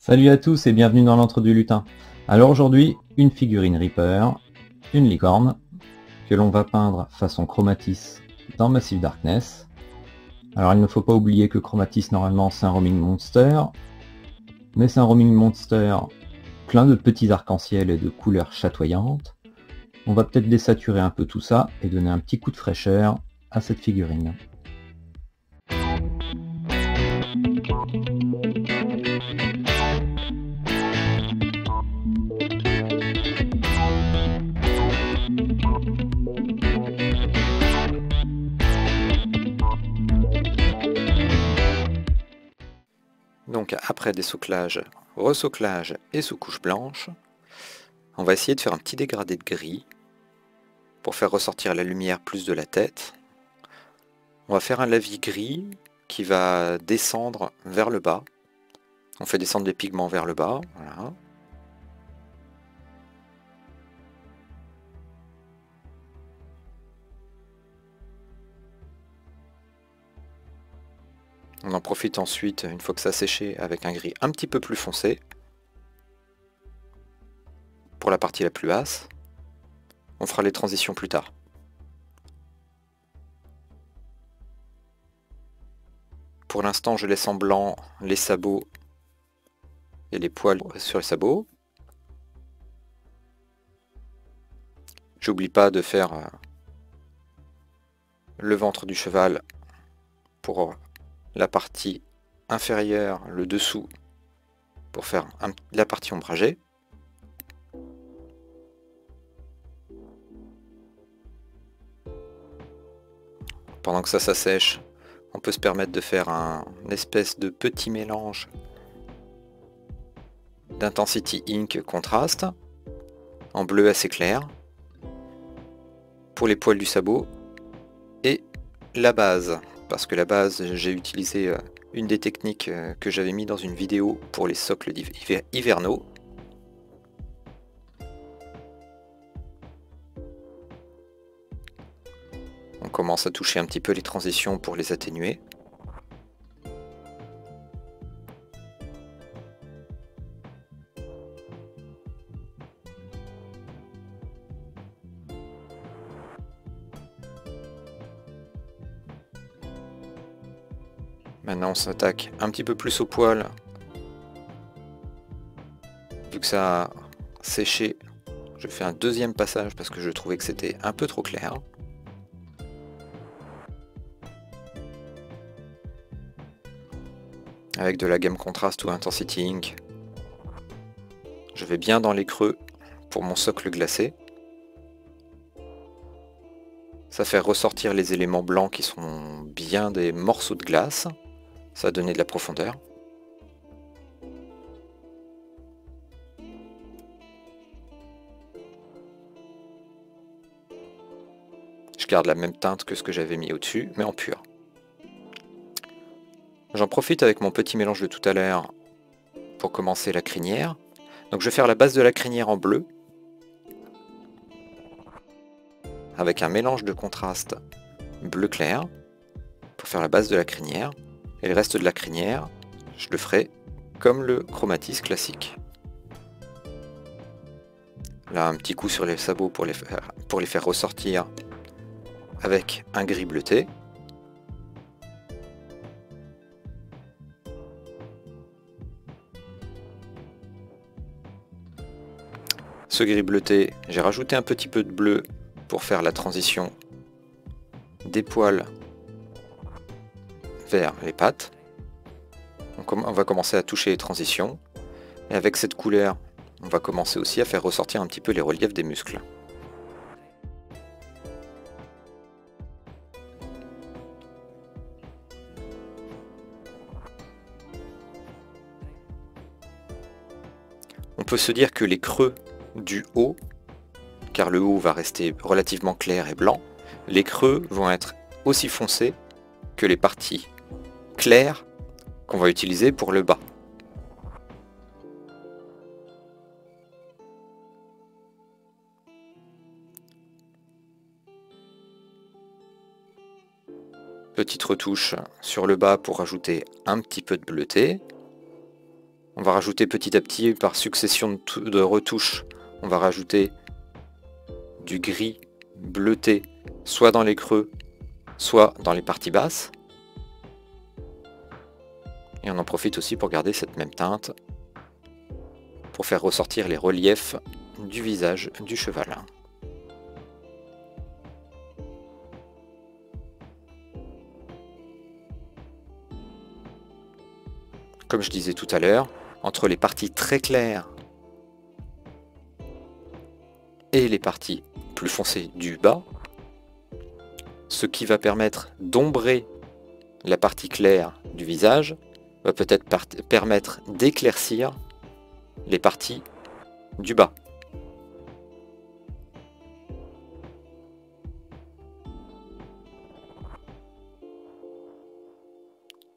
Salut à tous et bienvenue dans l'Antre du Lutin. Alors aujourd'hui, une figurine Reaper, une licorne, que l'on va peindre façon Chromatis dans Massive Darkness. Alors il ne faut pas oublier que Chromatis normalement c'est un roaming monster, mais c'est un roaming monster plein de petits arcs-en-ciel et de couleurs chatoyantes. On va peut-être désaturer un peu tout ça et donner un petit coup de fraîcheur à cette figurine. Donc après dessouclage, ressouclage et sous-couche blanche, on va essayer de faire un petit dégradé de gris pour faire ressortir la lumière plus de la tête. On va faire un lavis gris qui va descendre vers le bas. On fait descendre les pigments vers le bas, voilà. On en profite ensuite, une fois que ça a séché, avec un gris un petit peu plus foncé. Pour la partie la plus basse. On fera les transitions plus tard. Pour l'instant, je laisse en blanc les sabots et les poils sur les sabots. J'oublie pas de faire le ventre du cheval pour la partie inférieure, le dessous, pour faire la partie ombragée. Pendant que ça s'assèche, on peut se permettre de faire une espèce de petit mélange d'Intensity Ink contraste en bleu assez clair pour les poils du sabot et la base, parce que la base, j'ai utilisé une des techniques que j'avais mis dans une vidéo pour les socles hivernaux. On commence à toucher un petit peu les transitions pour les atténuer. Maintenant on s'attaque un petit peu plus au poil. Vu que ça a séché, je fais un deuxième passage parce que je trouvais que c'était un peu trop clair. Avec de la gamme contraste ou Intensity Ink. Je vais bien dans les creux pour mon socle glacé. Ça fait ressortir les éléments blancs qui sont bien des morceaux de glace. Ça va donner de la profondeur. Je garde la même teinte que ce que j'avais mis au-dessus, mais en pur. J'en profite avec mon petit mélange de tout à l'heure pour commencer la crinière. Donc je vais faire la base de la crinière en bleu, avec un mélange de contraste bleu clair, pour faire la base de la crinière. Et le reste de la crinière, je le ferai comme le Chromatis classique. Là, un petit coup sur les sabots pour les faire ressortir avec un gris bleuté. Ce gris bleuté, j'ai rajouté un petit peu de bleu pour faire la transition des poils vers les pattes. Donc, on va commencer à toucher les transitions. Et avec cette couleur, on va commencer aussi à faire ressortir un petit peu les reliefs des muscles. On peut se dire que les creux du haut, car le haut va rester relativement clair et blanc, les creux vont être aussi foncés que les parties claires qu'on va utiliser pour le bas. Petite retouche sur le bas pour rajouter un petit peu de bleuté. On va rajouter petit à petit, par succession de retouches, on va rajouter du gris bleuté, soit dans les creux, soit dans les parties basses. Et on en profite aussi pour garder cette même teinte, pour faire ressortir les reliefs du visage du cheval. Comme je disais tout à l'heure, entre les parties très claires et les parties plus foncées du bas, ce qui va permettre d'ombrer la partie claire du visage va peut-être permettre d'éclaircir les parties du bas.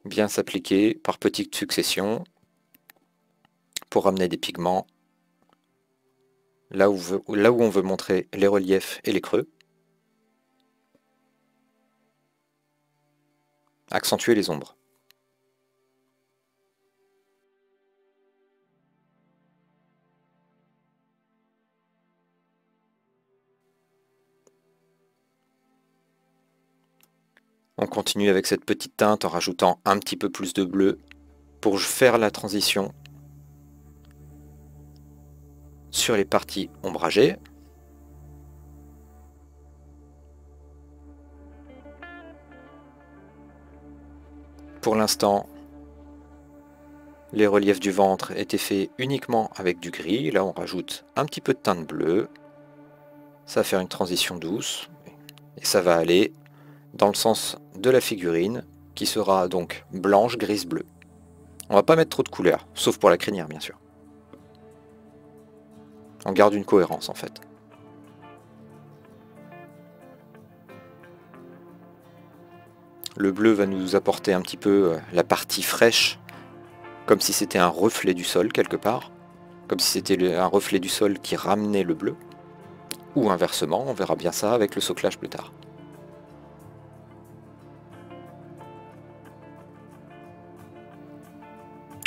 Bien s'appliquer par petites successions pour ramener des pigments là où on veut montrer les reliefs et les creux. Accentuer les ombres. On continue avec cette petite teinte en rajoutant un petit peu plus de bleu pour faire la transition sur les parties ombragées. Pour l'instant, les reliefs du ventre étaient faits uniquement avec du gris. Là, on rajoute un petit peu de teinte bleue. Ça va faire une transition douce. Et ça va aller dans le sens de la figurine, qui sera donc blanche, grise, bleue. On va pas mettre trop de couleurs, sauf pour la crinière, bien sûr. On garde une cohérence, en fait. Le bleu va nous apporter un petit peu la partie fraîche, comme si c'était un reflet du sol quelque part, comme si c'était un reflet du sol qui ramenait le bleu, ou inversement, on verra bien ça avec le soclage plus tard.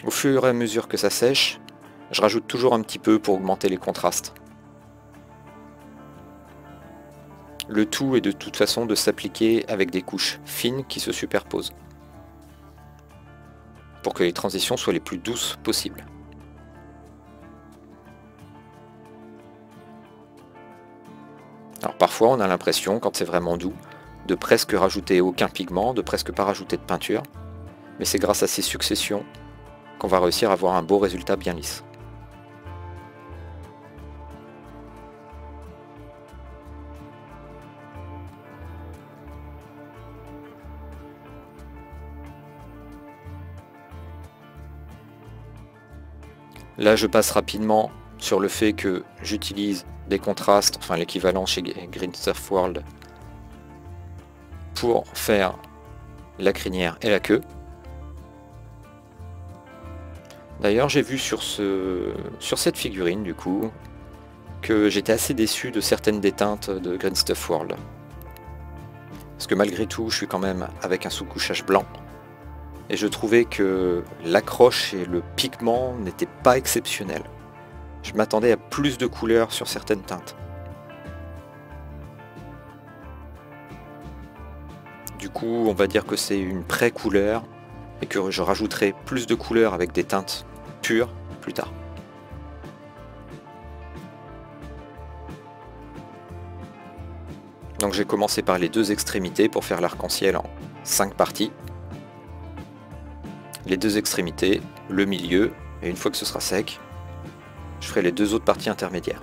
Au fur et à mesure que ça sèche, je rajoute toujours un petit peu pour augmenter les contrastes. Le tout est de toute façon de s'appliquer avec des couches fines qui se superposent, pour que les transitions soient les plus douces possibles. Alors parfois on a l'impression, quand c'est vraiment doux, de presque rajouter aucun pigment, de presque pas rajouter de peinture, mais c'est grâce à ces successions qu'on va réussir à avoir un beau résultat bien lisse. Là je passe rapidement sur le fait que j'utilise des contrastes, enfin l'équivalent chez Green Stuff World, pour faire la crinière et la queue. D'ailleurs j'ai vu sur cette figurine du coup que j'étais assez déçu de certaines des teintes de Green Stuff World. Parce que malgré tout je suis quand même avec un sous-couchage blanc. Et je trouvais que l'accroche et le pigment n'étaient pas exceptionnels. Je m'attendais à plus de couleurs sur certaines teintes. Du coup, on va dire que c'est une pré-couleur et que je rajouterai plus de couleurs avec des teintes pures plus tard. Donc j'ai commencé par les deux extrémités pour faire l'arc-en-ciel en 5 parties. Les deux extrémités, le milieu, et une fois que ce sera sec, je ferai les deux autres parties intermédiaires.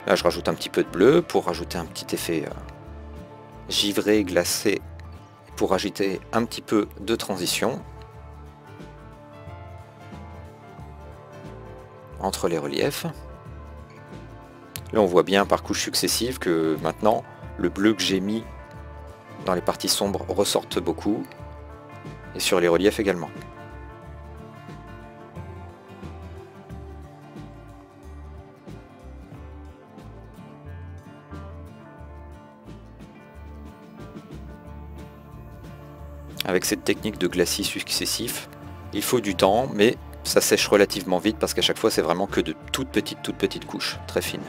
Là je rajoute un petit peu de bleu pour rajouter un petit effet givré, glacé, pour ajouter un petit peu de transition entre les reliefs. Là on voit bien par couches successives que maintenant le bleu que j'ai mis dans les parties sombres ressortent beaucoup et sur les reliefs également. avec cette technique de glacis successif. Il faut du temps, mais ça sèche relativement vite parce qu'à chaque fois c'est vraiment que de toutes petites couches, très fines.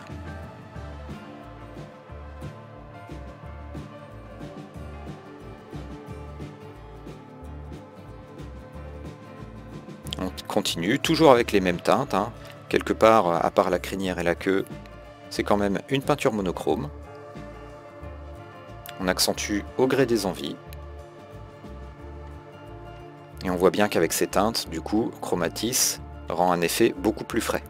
On continue, toujours avec les mêmes teintes, hein. Quelque part, à part la crinière et la queue, c'est quand même une peinture monochrome. On accentue au gré des envies. Et on voit bien qu'avec ces teintes, du coup, Chromatis rend un effet beaucoup plus frais.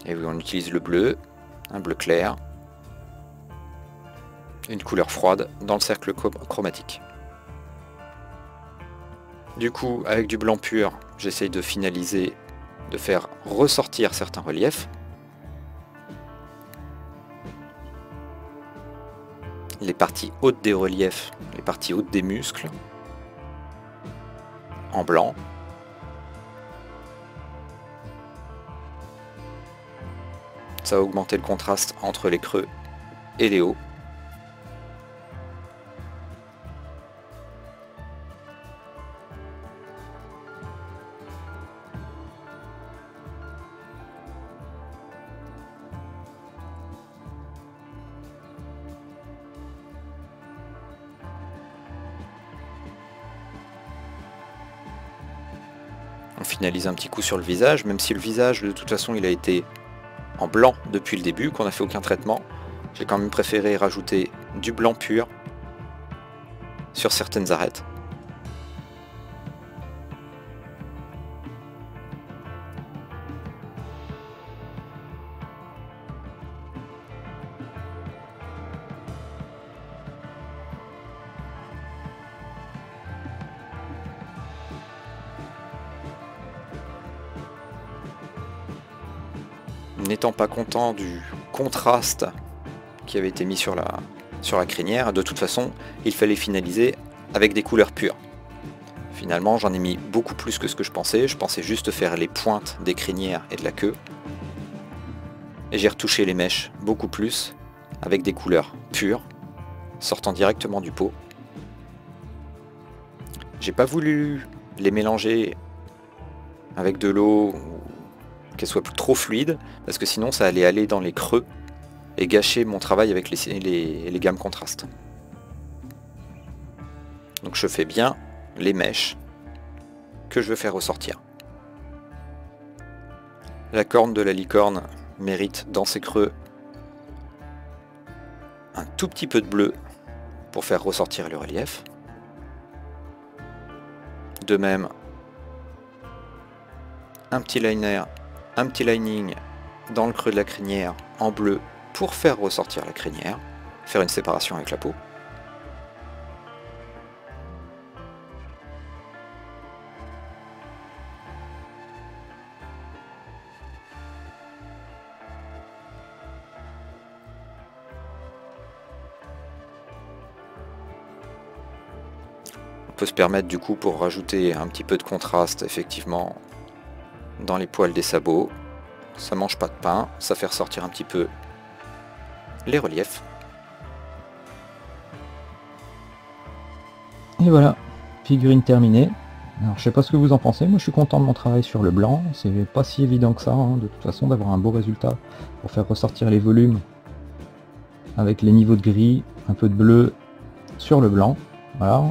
Et oui, on utilise le bleu, un bleu clair, une couleur froide dans le cercle chromatique. Du coup, avec du blanc pur, j'essaye de finaliser, de faire ressortir certains reliefs. Les parties hautes des reliefs, les parties hautes des muscles, en blanc. Ça va augmenter le contraste entre les creux et les hauts. On finalise un petit coup sur le visage, même si le visage de toute façon il a été en blanc depuis le début, qu'on n'a fait aucun traitement. J'ai quand même préféré rajouter du blanc pur sur certaines arêtes. N'étant pas content du contraste qui avait été mis sur la crinière, de toute façon, il fallait finaliser avec des couleurs pures. Finalement, j'en ai mis beaucoup plus que ce que je pensais juste faire les pointes des crinières et de la queue. Et j'ai retouché les mèches beaucoup plus, avec des couleurs pures, sortant directement du pot. J'ai pas voulu les mélanger avec de l'eau, qu'elle soit trop fluide, parce que sinon ça allait aller dans les creux et gâcher mon travail avec les gammes contrastes. Donc je fais bien les mèches que je veux faire ressortir. La corne de la licorne mérite dans ses creux un tout petit peu de bleu pour faire ressortir le relief. De même, un petit liner, un petit lining dans le creux de la crinière en bleu pour faire ressortir la crinière, faire une séparation avec la peau. On peut se permettre du coup, pour rajouter un petit peu de contraste, effectivement, dans les poils des sabots. Ça mange pas de pain, ça fait ressortir un petit peu les reliefs. Et voilà, figurine terminée. Alors je sais pas ce que vous en pensez, moi je suis content de mon travail sur le blanc, c'est pas si évident que ça, hein, de toute façon, d'avoir un beau résultat pour faire ressortir les volumes avec les niveaux de gris, un peu de bleu sur le blanc. Voilà.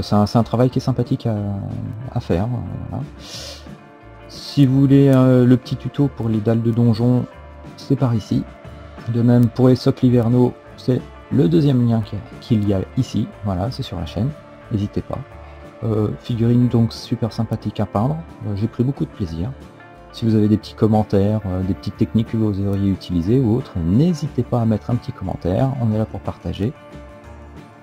C'est un travail qui est sympathique à faire. Voilà. Si vous voulez le petit tuto pour les dalles de donjon, c'est par ici. De même pour les socles hivernaux, c'est le deuxième lien qu'il y a ici. Voilà, c'est sur la chaîne, n'hésitez pas. Figurine donc super sympathique à peindre, j'ai pris beaucoup de plaisir. Si vous avez des petits commentaires, des petites techniques que vous auriez utilisées ou autres, n'hésitez pas à mettre un petit commentaire, on est là pour partager.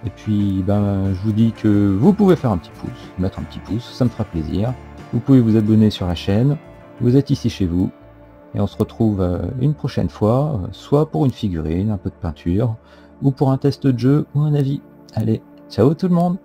Et puis je vous dis que vous pouvez faire un petit pouce, mettre un petit pouce, ça me fera plaisir. Vous pouvez vous abonner sur la chaîne, vous êtes ici chez vous, et on se retrouve une prochaine fois, soit pour une figurine, un peu de peinture, ou pour un test de jeu ou un avis. Allez, ciao tout le monde!